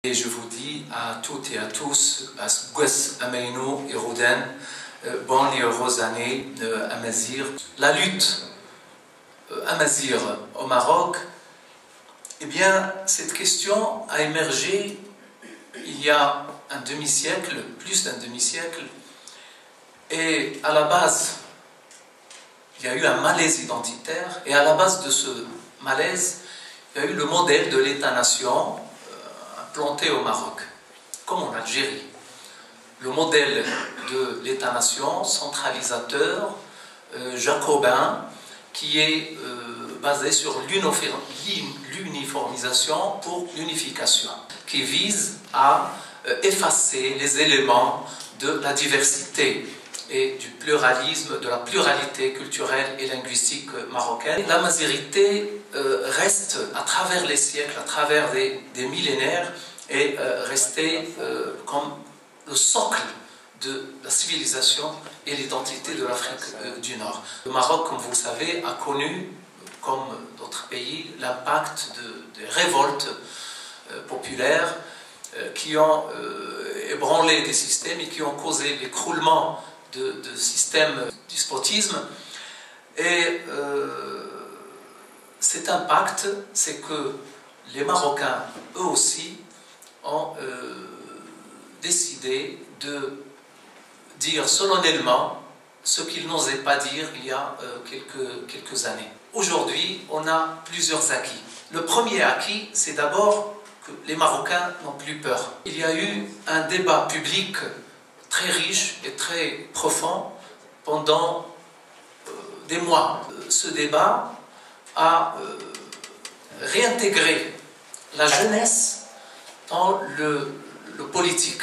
Et je vous dis à toutes et à tous, Asgwes Ameino et Rouden, bonne et heureuse année Amazir. La lutte Amazir au Maroc, eh bien, cette question a émergé il y a un demi-siècle, plus d'un demi-siècle, et à la base, il y a eu un malaise identitaire, et à la base de ce malaise, il y a eu le modèle de l'État-nation implanté au Maroc, comme en Algérie. Le modèle de l'État-nation centralisateur, jacobin, qui est basé sur l'uniformisation pour l'unification, qui vise à effacer les éléments de la diversité et du pluralisme, de la pluralité culturelle et linguistique marocaine. La mazérité reste, à travers les siècles, à travers des millénaires, est restée comme le socle de la civilisation et l'identité de l'Afrique du Nord. Le Maroc, comme vous le savez, a connu, comme d'autres pays, l'impact de révoltes populaires qui ont ébranlé des systèmes et qui ont causé l'écroulement de systèmes de despotisme. Et cet impact, c'est que les Marocains, eux aussi, ont décidé de dire solennellement ce qu'ils n'osaient pas dire il y a quelques années. Aujourd'hui, on a plusieurs acquis. Le premier acquis, c'est d'abord que les Marocains n'ont plus peur. Il y a eu un débat public très riche et très profond pendant des mois. Ce débat a réintégré la jeunesse dans le politique.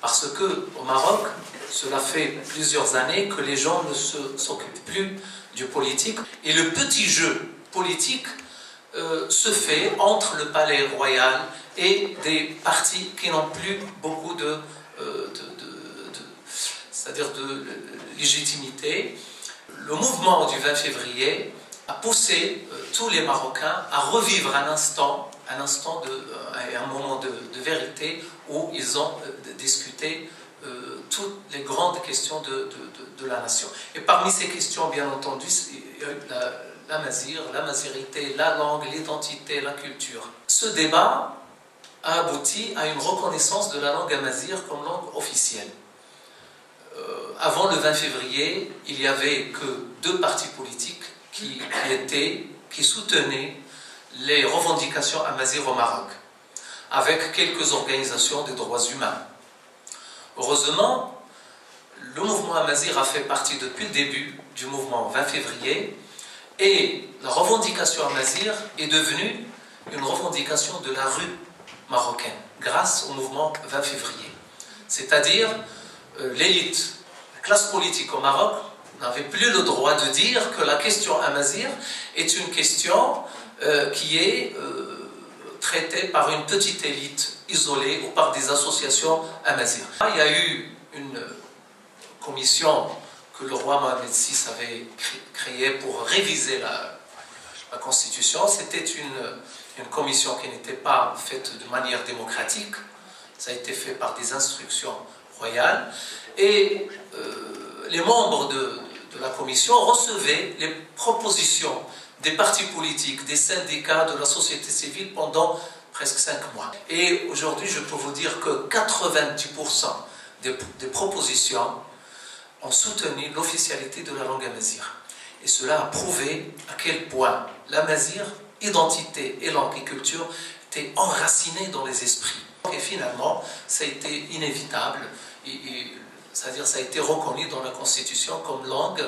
Parce qu'au Maroc, cela fait plusieurs années que les gens ne s'occupent plus du politique. Et le petit jeu politique se fait entre le palais royal et des partis qui n'ont plus beaucoup de légitimité. Le mouvement du 20 février a poussé tous les Marocains à revivre un moment de vérité où ils ont discuté toutes les grandes questions de la nation. Et parmi ces questions, bien entendu, il y a eu la mazérité, la langue, l'identité, la culture. Ce débat a abouti à une reconnaissance de la langue amazigh comme langue officielle. Avant le 20 février, il n'y avait que deux partis politiques qui soutenaient les revendications amazigh au Maroc, avec quelques organisations des droits humains. Heureusement, le mouvement amazigh a fait partie depuis le début du mouvement 20 février et la revendication amazigh est devenue une revendication de la rue marocaine grâce au mouvement 20 février. C'est-à-dire l'élite, la classe politique au Maroc n'avait plus le droit de dire que la question amazigh est une question qui est traitée par une petite élite isolée ou par des associations amazigh. Il y a eu une commission que le roi Mohamed VI avait créée pour réviser la Constitution. C'était une commission qui n'était pas faite de manière démocratique. Ça a été fait par des instructions royales. Et les membres de la commission recevaient les propositions des partis politiques, des syndicats, de la société civile pendant presque 5 mois. Et aujourd'hui, je peux vous dire que 90% des propositions ont soutenu l'officialité de la langue amazigh. Et cela a prouvé à quel point l'amazigh, identité et langue et culture, étaient enracinées dans les esprits. Et finalement, ça a été inévitable, c'est-à-dire ça a été reconnu dans la Constitution comme langue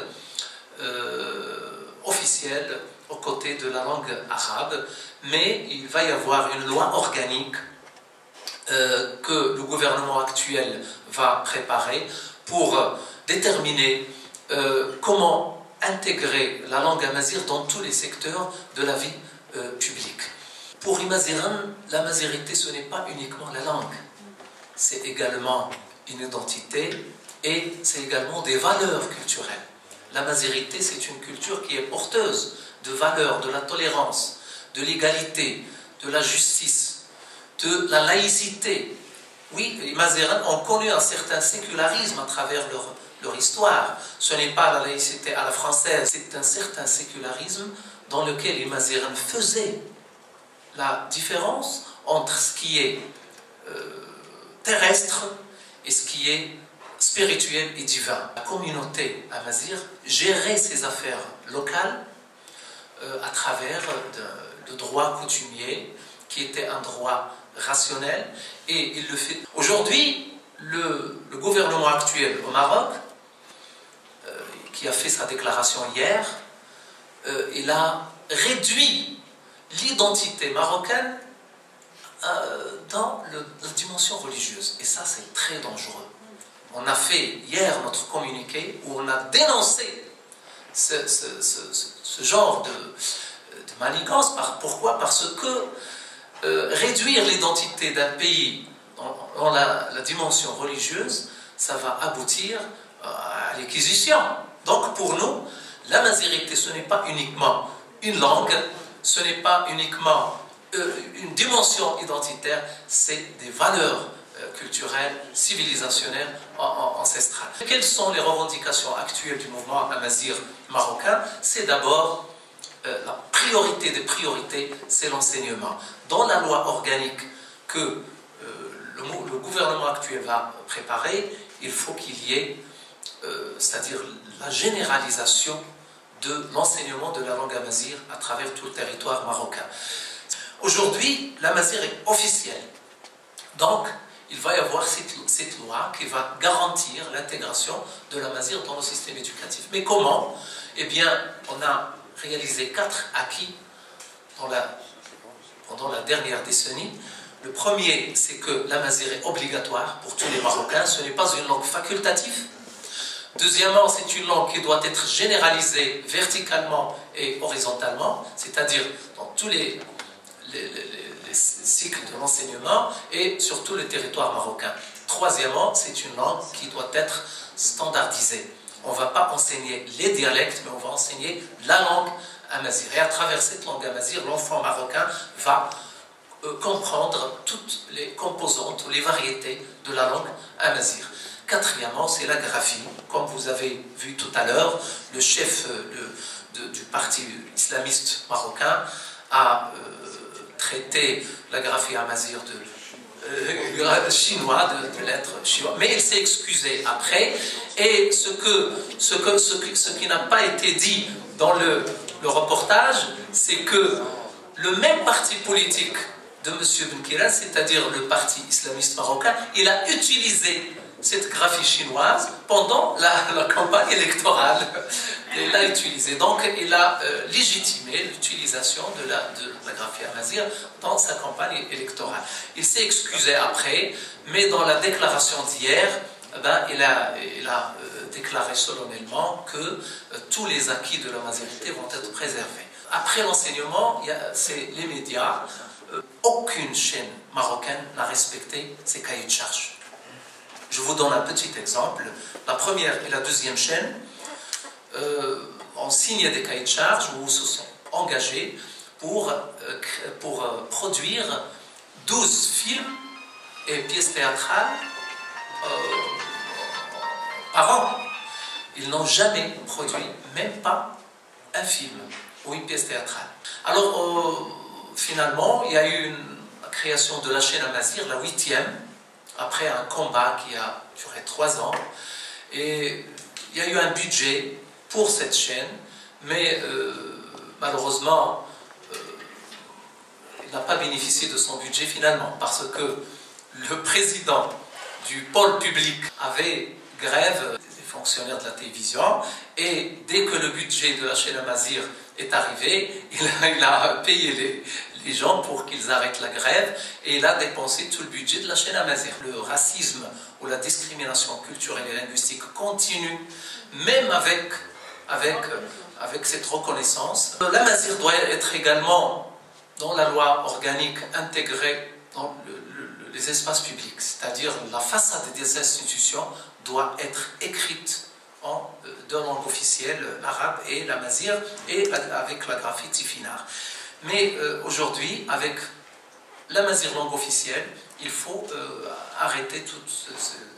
officielle aux côtés de la langue arabe, mais il va y avoir une loi organique que le gouvernement actuel va préparer pour déterminer comment intégrer la langue amazigh dans tous les secteurs de la vie publique. Pour Imaziran, la mazérité, ce n'est pas uniquement la langue, c'est également une identité et c'est également des valeurs culturelles. La mazérité, c'est une culture qui est porteuse de valeurs, de la tolérance, de l'égalité, de la justice, de la laïcité. Oui, les Mazérins ont connu un certain sécularisme à travers leur histoire. Ce n'est pas la laïcité à la française, c'est un certain sécularisme dans lequel les Mazérins faisaient la différence entre ce qui est terrestre et ce qui est spirituel et divin. La communauté amazigh gérait ses affaires locales à travers le droit coutumier, qui était un droit rationnel, et il le fait. Aujourd'hui, le gouvernement actuel au Maroc, qui a fait sa déclaration hier, il a réduit l'identité marocaine dans la dimension religieuse. Et ça, c'est très dangereux. On a fait hier notre communiqué où on a dénoncé ce genre de manigance. Pourquoi? Parce que réduire l'identité d'un pays dans la dimension religieuse, ça va aboutir à l'acquisition. Donc pour nous, la mazirité, ce n'est pas uniquement une langue, ce n'est pas uniquement une dimension identitaire, c'est des valeurs culturelles, civilisationnelles, ancestrales. Quelles sont les revendications actuelles du mouvement amazigh marocain? C'est d'abord la priorité des priorités, c'est l'enseignement. Dans la loi organique que le gouvernement actuel va préparer, il faut qu'il y ait, c'est-à-dire la généralisation de l'enseignement de la langue amazigh à travers tout le territoire marocain. Aujourd'hui, l'amazigh est officiel. Donc, il va y avoir cette loi qui va garantir l'intégration de l'amazigh dans le système éducatif. Mais comment? Eh bien, on a réalisé 4 acquis pendant la dernière décennie. Le premier, c'est que l'amazigh est obligatoire pour tous les Marocains. Ce n'est pas une langue facultative. Deuxièmement, c'est une langue qui doit être généralisée verticalement et horizontalement, c'est-à-dire dans tous les cycles de l'enseignement et sur tout le territoire marocain. Troisièmement, c'est une langue qui doit être standardisée. On ne va pas enseigner les dialectes, mais on va enseigner la langue amazigh. Et à travers cette langue amazigh, l'enfant marocain va comprendre toutes les composantes ou les variétés de la langue amazigh. Quatrièmement, c'est la graphie. Comme vous avez vu tout à l'heure, le chef du parti islamiste marocain a traité la graphie amazigh chinois, de lettres chinois, mais il s'est excusé après. Et ce qui n'a pas été dit dans le reportage, c'est que le même parti politique de M. Benkiran, c'est-à-dire le parti islamiste marocain, il a utilisé cette graphie chinoise pendant la campagne électorale. Il l'a utilisée. Donc, il a légitimé l'utilisation de la graphie amazigh dans sa campagne électorale. Il s'est excusé après, mais dans la déclaration d'hier, il a déclaré solennellement que tous les acquis de la mazirité vont être préservés. Après l'enseignement, c'est les médias. Aucune chaîne marocaine n'a respecté ses cahiers de charges. Je vous donne un petit exemple. La première et la deuxième chaîne ont signé des cahiers de charges où ils se sont engagés pour produire 12 films et pièces théâtrales par an. Ils n'ont jamais produit, même pas un film ou une pièce théâtrale. Alors, finalement, il y a eu une création de la chaîne amazigh, la 8e, après un combat qui a duré 3 ans. Et il y a eu un budget pour cette chaîne, mais malheureusement, il n'a pas bénéficié de son budget finalement, parce que le président du pôle public avait grève des fonctionnaires de la télévision, et dès que le budget de la chaîne amazigh est arrivé, il a payé les gens pour qu'ils arrêtent la grève, et il a dépensé tout le budget de la chaîne amazigh. Le racisme ou la discrimination culturelle et linguistique continue, même avec cette reconnaissance. L'amazigh doit être également, dans la loi organique, intégré dans les espaces publics, c'est-à-dire la façade des institutions doit être écrite en deux langues officielles, l'arabe et l'amazigh, et avec la graphie tifinagh. Mais aujourd'hui, avec l'amazigh langue officielle, il faut arrêter toutes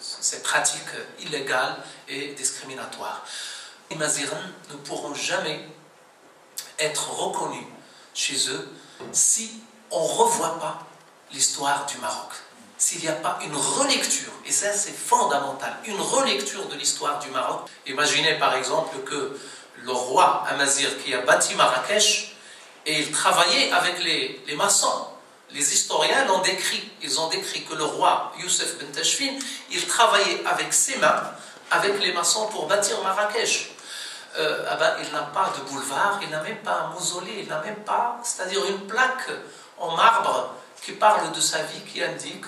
ces pratiques illégales et discriminatoires. Les Mazighans ne pourront jamais être reconnus chez eux si on ne revoit pas l'histoire du Maroc. S'il n'y a pas une relecture, et ça c'est fondamental, une relecture de l'histoire du Maroc. Imaginez par exemple que le roi Amazigh qui a bâti Marrakech, et il travaillait avec les maçons. Les historiens l'ont décrit, ils ont décrit que le roi Youssef Ben Tachfin, il travaillait avec ses mains, avec les maçons pour bâtir Marrakech. Il n'a pas de boulevard, il n'a même pas un mausolée, il n'a même pas, c'est-à-dire une plaque en marbre qui parle de sa vie, qui indique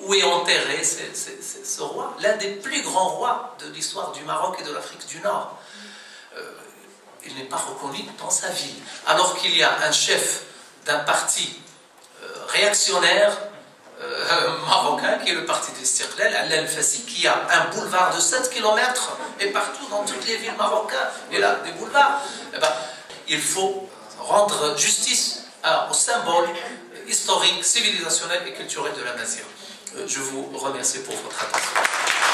où est enterré ce roi, l'un des plus grands rois de l'histoire du Maroc et de l'Afrique du Nord. Il n'est pas reconnu dans sa ville. Alors qu'il y a un chef d'un parti réactionnaire marocain, qui est le parti d'Istiqlal, Al-Fassi, qui a un boulevard de 7 km, et partout dans toutes les villes marocaines, il y a des boulevards. Il faut rendre justice au symbole historique, civilisationnel et culturel de l'Amazigh. Je vous remercie pour votre attention.